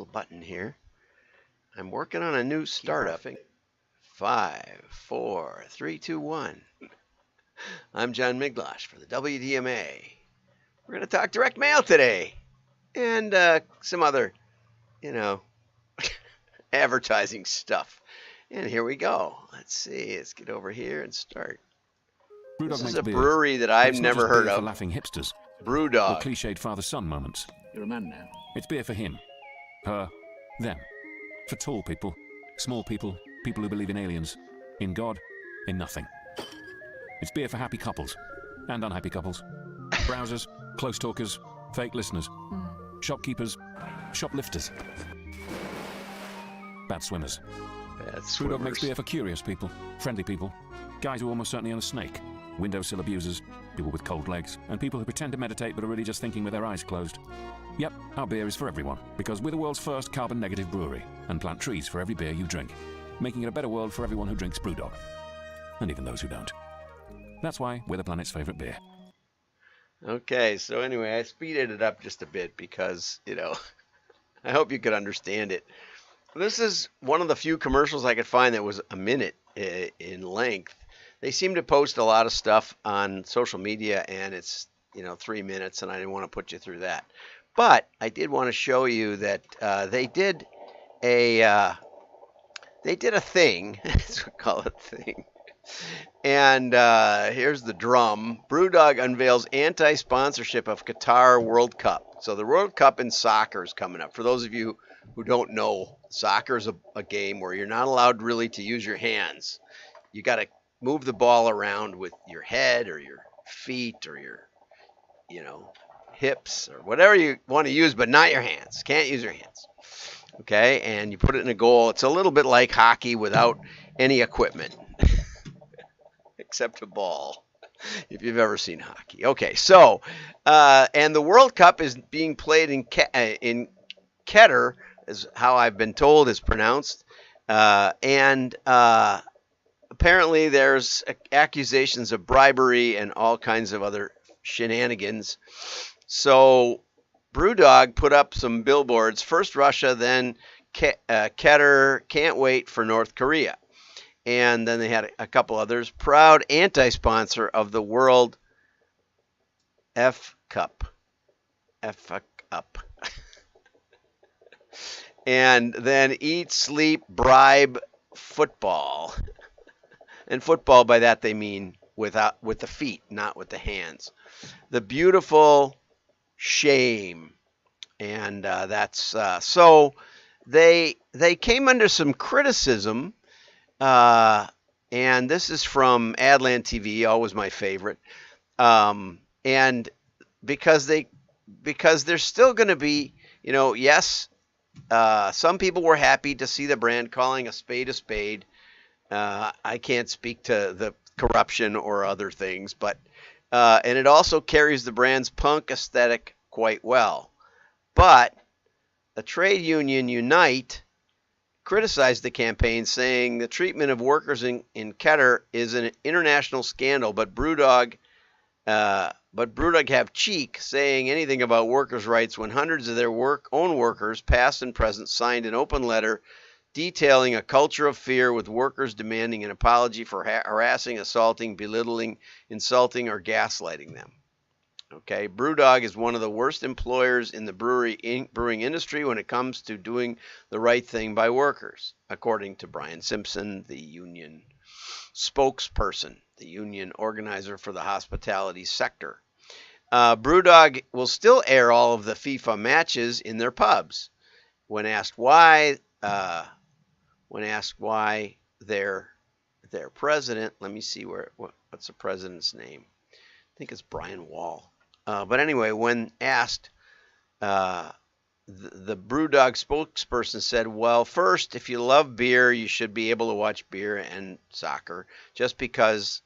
button here. I'm working on a new startup. 5, 4, 3, 2, 1. I'm John Miglosh for the WDMA. We're going to talk direct mail today and some other, advertising stuff. And here we go. Let's see. Let's get over here and start. Brewdog This is makes a beer, brewery that but I've it's not never just heard beer of. for laughing hipsters or Brewdog. cliched father-son moments. You're a man now. It's beer for him, her, them. For tall people, small people, people who believe in aliens, in God, in nothing. It's beer for happy couples and unhappy couples. Browsers, close talkers, fake listeners, shopkeepers, shoplifters, bad swimmers. Brewdog makes beer for curious people, friendly people, guys who almost certainly own a snake, windowsill abusers, people with cold legs, and people who pretend to meditate but are really just thinking with their eyes closed. Yep, our beer is for everyone, because we're the world's first carbon-negative brewery, and plant trees for every beer you drink, making it a better world for everyone who drinks Brewdog, and even those who don't. That's why we're the planet's favorite beer. Okay, so anyway, I speeded it up just a bit because, I hope you could understand it. This is one of the few commercials I could find that was a minute in length. They seem to post a lot of stuff on social media, and it's 3 minutes, and I didn't want to put you through that. But I did want to show you that they did a thing. Let's call it a thing. And here's the drum. Brewdog unveils anti-sponsorship of Qatar World Cup. So the World Cup in soccer is coming up. For those of you who don't know, soccer is a game where you're not allowed really to use your hands. You got to move the ball around with your head or your feet or your, hips or whatever you want to use, but not your hands. Can't use your hands. Okay, and you put it in a goal. It's a little bit like hockey without any equipment. Except a ball, if you've ever seen hockey. Okay, so, and the World Cup is being played in Qatar, is how I've been told it's pronounced. And apparently there's accusations of bribery and all kinds of other shenanigans. So Brewdog put up some billboards, first Russia, then Qatar, can't wait for North Korea. And then they had a couple others. Proud anti-sponsor of the World F Cup. And then eat, sleep, bribe, football. And football, by that they mean with the feet, not with the hands. The beautiful shame. And that's so they came under some criticism. And this is from Adland TV, always my favorite. And because there's still going to be, yes, some people were happy to see the brand calling a spade a spade. I can't speak to the corruption or other things, but, and it also carries the brand's punk aesthetic quite well. But the trade union Unite criticized the campaign, saying the treatment of workers in Qatar is an international scandal, but Brewdog have cheek saying anything about workers' rights when hundreds of their own workers, past and present, signed an open letter detailing a culture of fear, with workers demanding an apology for harassing, assaulting, belittling, insulting, or gaslighting them. Okay, Brewdog is one of the worst employers in the brewing industry when it comes to doing the right thing by workers, according to Brian Simpson, the union spokesperson, the union organizer for the hospitality sector. Brewdog will still air all of the FIFA matches in their pubs. When asked why their president, let me see what's the president's name? I think it's Brian Wall. But anyway, when asked, the Brewdog spokesperson said, well, first, if you love beer, you should be able to watch beer and soccer. Just because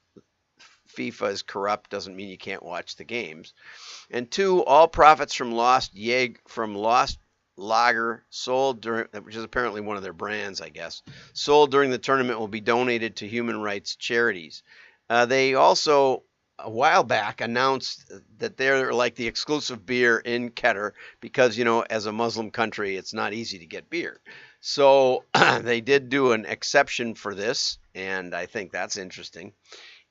FIFA is corrupt doesn't mean you can't watch the games. And two, all profits from Lost Lager sold during, which is apparently one of their brands, I guess, sold during the tournament will be donated to human rights charities. They also a while back announced that they're like the exclusive beer in Keter because, as a Muslim country, it's not easy to get beer. So they did do an exception for this, and I think that's interesting.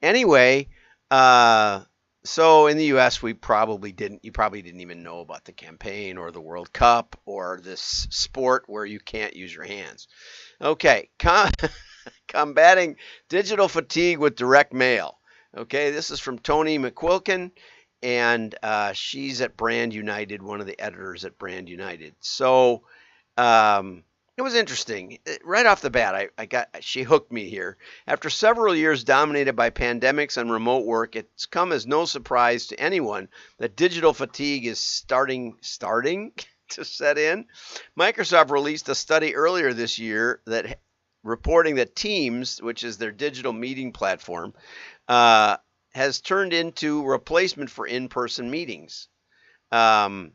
Anyway, so in the U.S., you probably didn't even know about the campaign or the World Cup or this sport where you can't use your hands. Okay, combating digital fatigue with direct mail. Okay, this is from Tony McQuilkin, and she's at Brand United, one of the editors at Brand United. So it was interesting. Right off the bat, she hooked me here. After several years dominated by pandemics and remote work, it's come as no surprise to anyone that digital fatigue is starting to set in. Microsoft released a study earlier this year that reporting that Teams, which is their digital meeting platform, has turned into replacement for in-person meetings. And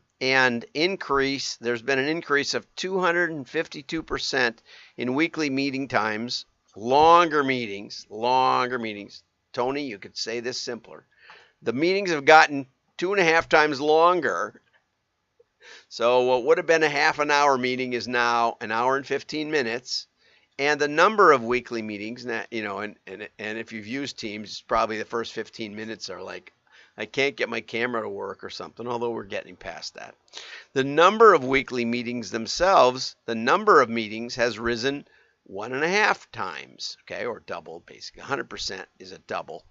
there's been an increase of 252% in weekly meeting times, longer meetings. Tony, you could say this simpler. The meetings have gotten 2.5 times longer. So what would have been a half an hour meeting is now an hour and 15 minutes. And the number of weekly meetings, and if you've used Teams, it's probably the first 15 minutes are like, I can't get my camera to work or something, although we're getting past that. The number of weekly meetings themselves, the number of meetings has risen 1.5 times, okay, or doubled, basically. 100% is a double.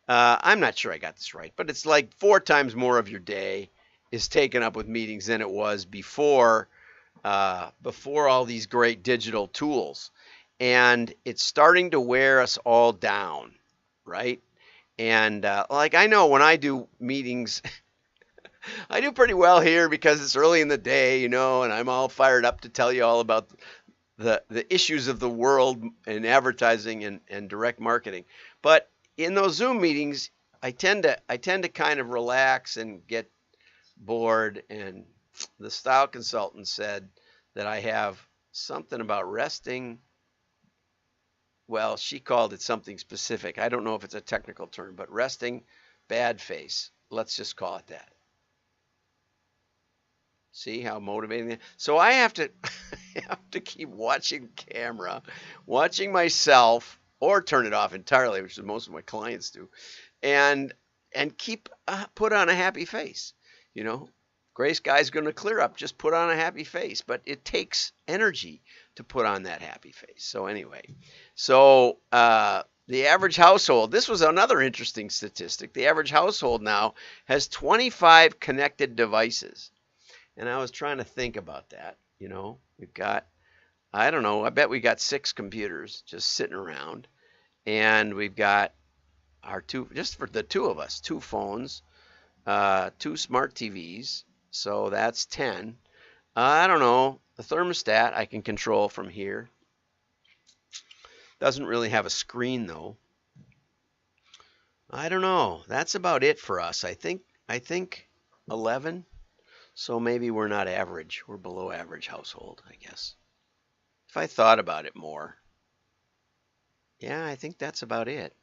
I'm not sure I got this right, but it's like 4 times more of your day is taken up with meetings than it was before all these great digital tools. And it's starting to wear us all down, right? And I know when I do meetings, I do pretty well here because it's early in the day, and I'm all fired up to tell you all about the issues of the world in advertising and direct marketing. But in those Zoom meetings, I tend to kind of relax and get bored. And the style consultant said that I have something about resting. Well, she called it something specific. I don't know if it's a technical term, but resting bad face. Let's just call it that. See how motivating it is? So I have to keep watching camera, watching myself, or turn it off entirely, which is most of my clients do, and keep put on a happy face. Gray sky's going to clear up. Just put on a happy face. But it takes energy to put on that happy face. So anyway, the average household, this was another interesting statistic. The average household now has 25 connected devices. And I was trying to think about that. We've got, I don't know, I bet we got 6 computers just sitting around. And we've got our just for the 2 of us, 2 phones, 2 smart TVs. So that's 10. I don't know. The thermostat I can control from here. Doesn't really have a screen though. I don't know. That's about it for us. I think 11. So maybe we're not average. We're below average household, I guess. If I thought about it more. Yeah, I think that's about it.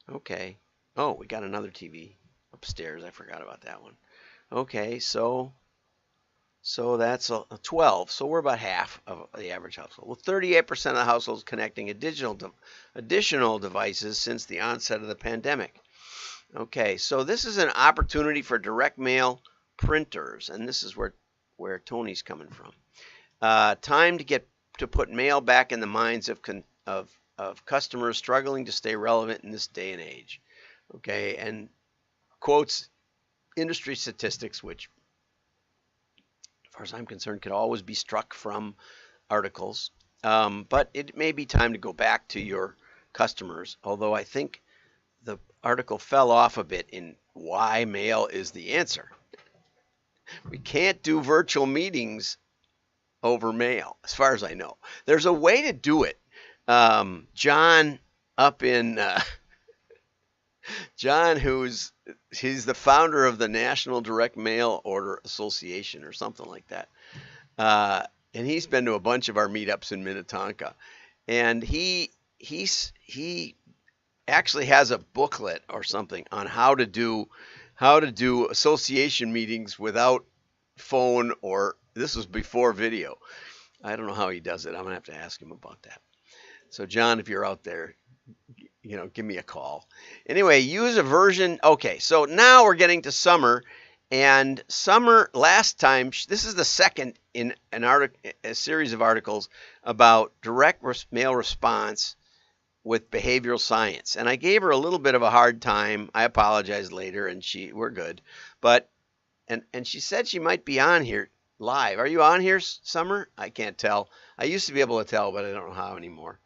Okay. Oh, we got another TV upstairs. I forgot about that one. Okay, so that's a 12. So we're about half of the average household. Well, 38% of the households connecting additional devices since the onset of the pandemic. Okay, so this is an opportunity for direct mail printers, and this is where Tony's coming from. Time to put mail back in the minds of customers struggling to stay relevant in this day and age. Okay, and quotes industry statistics, which, as far as I'm concerned, could always be struck from articles. But it may be time to go back to your customers, although I think the article fell off a bit in why mail is the answer. We can't do virtual meetings over mail, as far as I know. There's a way to do it. John up in John, he's the founder of the National Direct Mail Order Association or something like that. And he's been to a bunch of our meetups in Minnetonka. And he actually has a booklet or something on how to do association meetings without phone, or this was before video. I don't know how he does it. I'm gonna have to ask him about that. So John, if you're out there, give me a call. Anyway, use a version. Okay, so now we're getting to summer, and summer last time. This is the second in a series of articles about direct mail response with behavioral science, and I gave her a little bit of a hard time. I apologized later, and we're good, but and she said she might be on here live. Are you on here, Summer? I can't tell. I used to be able to tell, but I don't know how anymore.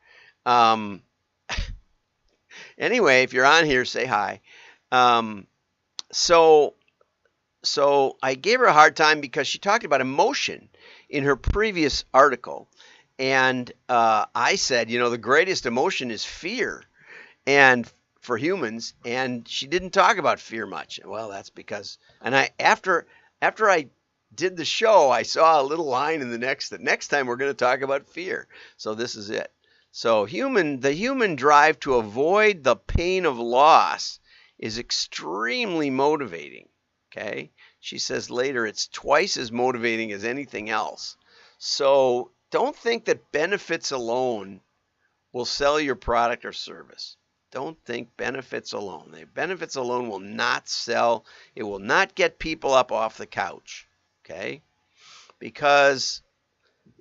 Anyway, if you're on here, say hi. So I gave her a hard time because she talked about emotion in her previous article. And I said, the greatest emotion is fear, and for humans. And she didn't talk about fear much. Well, that's because, and after I did the show, I saw a little line in the next time we're going to talk about fear. So this is it. So the human drive to avoid the pain of loss is extremely motivating. Okay. She says later it's twice as motivating as anything else. So don't think that benefits alone will sell your product or service. Don't think benefits alone. Benefits alone will not sell. It will not get people up off the couch. Okay. Because,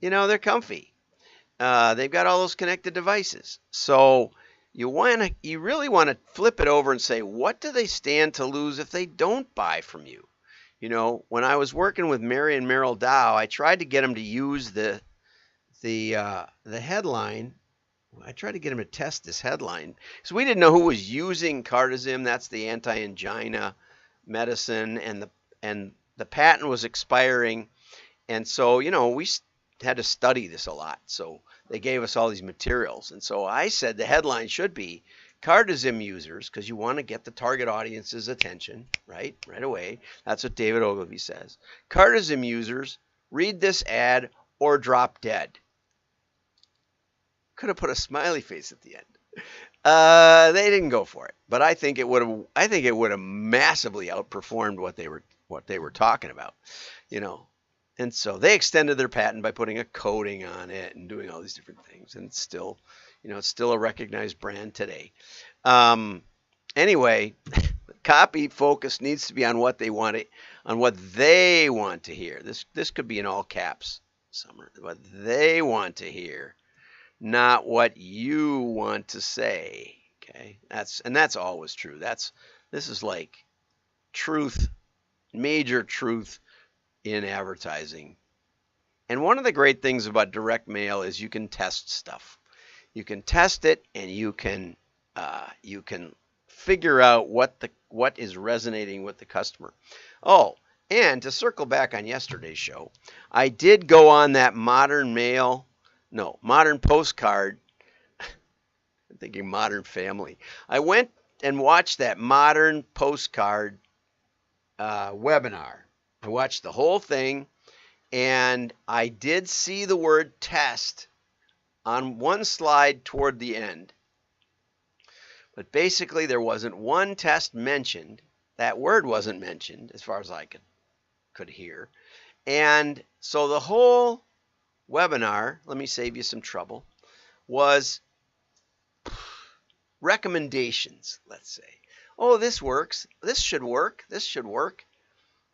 they're comfy. They've got all those connected devices. So you really want to flip it over and say, what do they stand to lose if they don't buy from you? When I was working with Mary and Merrill Dow, I tried to get them to use the headline. I tried to get them to test this headline because we didn't know who was using Cardizem. That's the anti-angina medicine, and the patent was expiring, and so we had to study this a lot. So they gave us all these materials. And so I said the headline should be Cardizem users, because you want to get the target audience's attention, right away. That's what David Ogilvy says. Cardizem users, read this ad or drop dead. Could have put a smiley face at the end. They didn't go for it, but I think it would have massively outperformed what they were talking about, And so they extended their patent by putting a coating on it and doing all these different things. And it's still, it's still a recognized brand today. Anyway, copy focus needs to be on what they want to hear. This could be in all caps, Summer. What they want to hear, not what you want to say. Okay, that's always true. This is like truth, major truth in advertising. And one of the great things about direct mail is you can test stuff. You can test it, and you can figure out what is resonating with the customer. Oh, and to circle back on yesterday's show, I did go on that modern postcard. I'm thinking Modern Family. I went and watched that Modern Postcard webinar. I watched the whole thing, and I did see the word test on one slide toward the end. But basically, there wasn't one test mentioned. That word wasn't mentioned as far as I could hear. And so the whole webinar, let me save you some trouble, was recommendations, let's say. Oh, this works. This should work. This should work.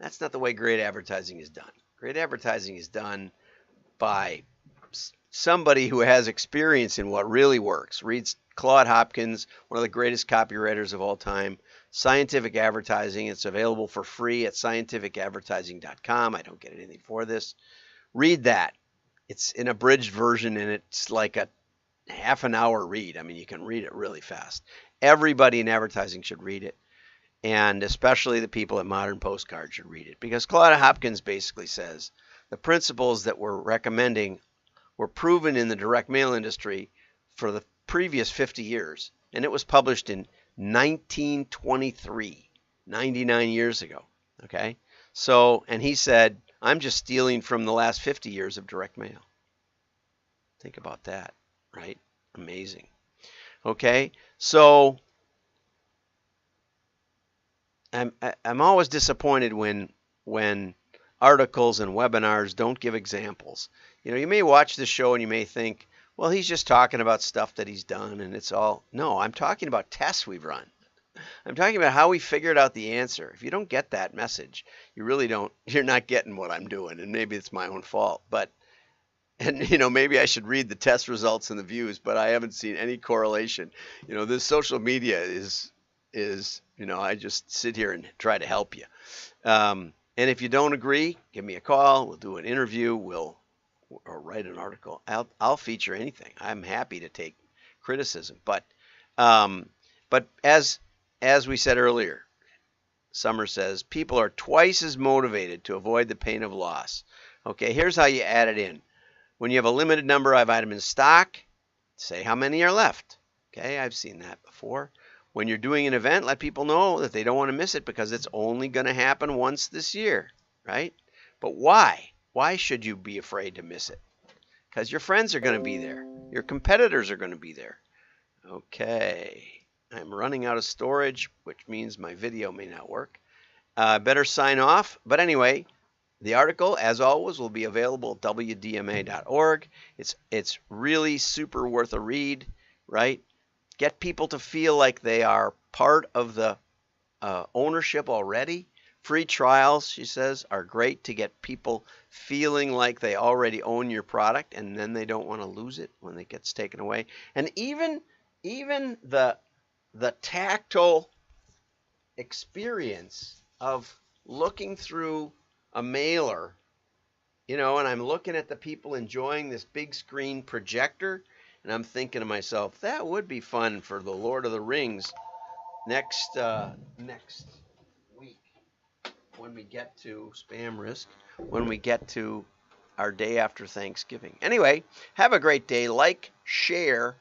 That's not the way great advertising is done. Great advertising is done by somebody who has experience in what really works. Read Claude Hopkins, one of the greatest copywriters of all time. Scientific Advertising. It's available for free at scientificadvertising.com. I don't get anything for this. Read that. It's an abridged version, and it's like a half an hour read. I mean, you can read it really fast. Everybody in advertising should read it. And especially the people at Modern Postcard should read it, because Claude Hopkins basically says the principles that we're recommending were proven in the direct mail industry for the previous 50 years. And it was published in 1923, 99 years ago. Okay? So, and he said, I'm just stealing from the last 50 years of direct mail. Think about that, right? Amazing. Okay? So I'm always disappointed when articles and webinars don't give examples. You know, you may watch the show and you may think, well, he's just talking about stuff that he's done and it's all. No, I'm talking about tests we've run. I'm talking about how we figured out the answer. If you don't get that message, you really don't, you're not getting what I'm doing. And maybe it's my own fault. But, and you know, maybe I should read the test results and the views, but I haven't seen any correlation. You know, this social media is, you know, I just sit here and try to help you. And if you don't agree, give me a call. We'll do an interview. Or write an article. I'll feature anything. I'm happy to take criticism. But as we said earlier, Summer says people are twice as motivated to avoid the pain of loss. Okay, here's how you add it in. When you have a limited number of items in stock, say how many are left. Okay, I've seen that before. When you're doing an event, let people know that they don't want to miss it because it's only going to happen once this year, right? But why? Why should you be afraid to miss it? Because your friends are going to be there. Your competitors are going to be there. Okay, I'm running out of storage, which means my video may not work. Better sign off. But anyway, the article, as always, will be available at wdma.org. It's really super worth a read, right? Get people to feel like they are part of the ownership already. Free trials, she says, are great to get people feeling like they already own your product and then they don't want to lose it when it gets taken away. And even the tactile experience of looking through a mailer, you know, and I'm looking at the people enjoying this big screen projector, and I'm thinking to myself, that would be fun for the Lord of the Rings next week when we get to spam risk, when we get to our day after Thanksgiving. Anyway, have a great day. Like, share,